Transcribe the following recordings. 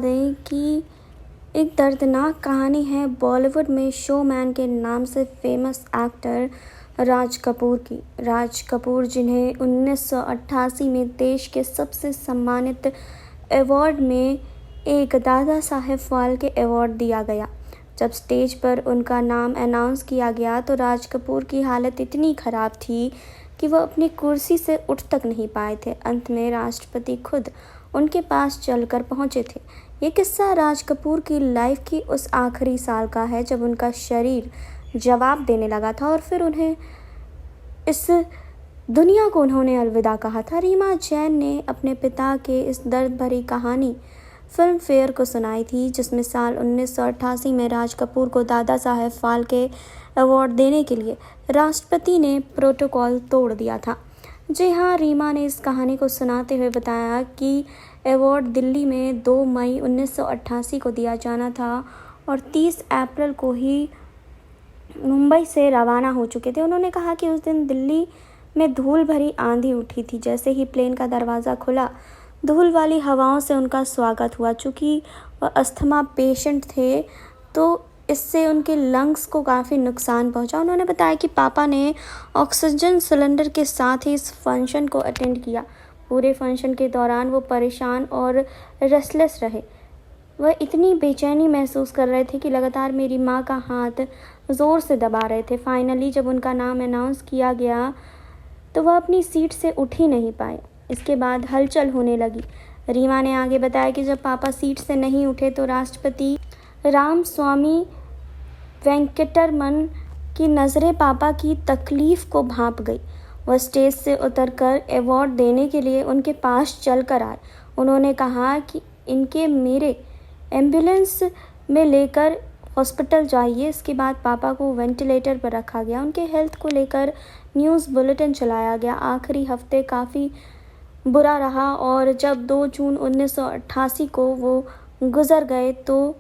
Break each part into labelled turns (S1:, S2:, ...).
S1: दें कि एक दर्दनाक कहानी है बॉलीवुड में शोमैन के नाम से फेमस एक्टर राज कपूर की। राज कपूर जिन्हें 1988 में देश के सबसे सम्मानित अवार्ड में एक दादा साहेब फाल्के अवार्ड दिया गया। जब स्टेज पर उनका नाम अनाउंस किया गया तो राज कपूर की हालत इतनी ख़राब थी कि वह अपनी कुर्सी से उठ तक नहीं पाए थे। अंत में राष्ट्रपति खुद उनके पास चलकर पहुंचे थे। ये किस्सा राज कपूर की लाइफ की उस आखिरी साल का है जब उनका शरीर जवाब देने लगा था और फिर उन्हें इस दुनिया को उन्होंने अलविदा कहा था। रीमा जैन ने अपने पिता के इस दर्द भरी कहानी फिल्म फेयर को सुनाई थी, जिसमें साल 1988 में राज कपूर को दादा साहेब फाल्के अवार्ड देने के लिए राष्ट्रपति ने प्रोटोकॉल तोड़ दिया था। जी हाँ, रीमा ने इस कहानी को सुनाते हुए बताया कि अवार्ड दिल्ली में 2 मई 1988 को दिया जाना था और 30 अप्रैल को ही मुंबई से रवाना हो चुके थे। उन्होंने कहा कि उस दिन दिल्ली में धूल भरी आंधी उठी थी। जैसे ही प्लेन का दरवाज़ा खुला, धूल वाली हवाओं से उनका स्वागत हुआ। चूँकि वह अस्थमा पेशेंट थे तो इससे उनके लंग्स को काफ़ी नुकसान पहुंचा। उन्होंने बताया कि पापा ने ऑक्सीजन सिलेंडर के साथ ही इस फंक्शन को अटेंड किया। पूरे फंक्शन के दौरान वो परेशान और रेस्टलेस रहे। वह इतनी बेचैनी महसूस कर रहे थे कि लगातार मेरी माँ का हाथ ज़ोर से दबा रहे थे। फाइनली जब उनका नाम अनाउंस किया गया तो वह अपनी सीट से उठ ही नहीं पाए। इसके बाद हलचल होने लगी। रीमा ने आगे बताया कि जब पापा सीट से नहीं उठे तो राष्ट्रपति रामस्वामी वेंकटरमन की नज़रें पापा की तकलीफ़ को भांप गई। वह स्टेज से उतरकर अवार्ड देने के लिए उनके पास चलकर आए। उन्होंने कहा कि इनके मेरे एम्बुलेंस में लेकर हॉस्पिटल जाइए। इसके बाद पापा को वेंटिलेटर पर रखा गया। उनके हेल्थ को लेकर न्यूज़ बुलेटिन चलाया गया। आखिरी हफ्ते काफ़ी बुरा रहा और जब 2 जून 1988 को वो गुज़र गए तो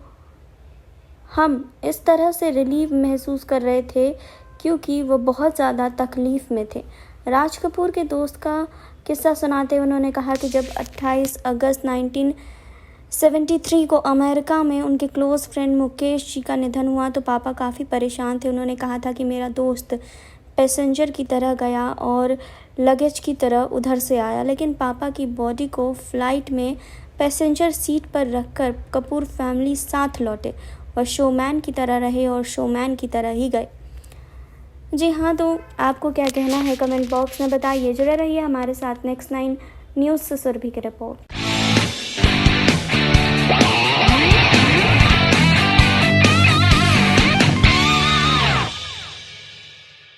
S1: हम इस तरह से रिलीफ महसूस कर रहे थे क्योंकि वो बहुत ज़्यादा तकलीफ़ में थे। राज कपूर के दोस्त का किस्सा सुनाते हुए उन्होंने कहा कि जब 28 अगस्त 1973 को अमेरिका में उनके क्लोज़ फ्रेंड मुकेश जी का निधन हुआ तो पापा काफ़ी परेशान थे। उन्होंने कहा था कि मेरा दोस्त पैसेंजर की तरह गया और लगेज की तरह उधर से आया, लेकिन पापा की बॉडी को फ़्लाइट में पैसेंजर सीट पर रखकर कपूर फैमिली साथ लौटे। वह शोमैन की तरह रहे और शोमैन की तरह ही गए। जी हाँ, तो आपको क्या कहना है कमेंट बॉक्स में बताइए। जुड़े रहिए हमारे साथ। नेक्स्ट 9 न्यूज़ से सुरभि की रिपोर्ट।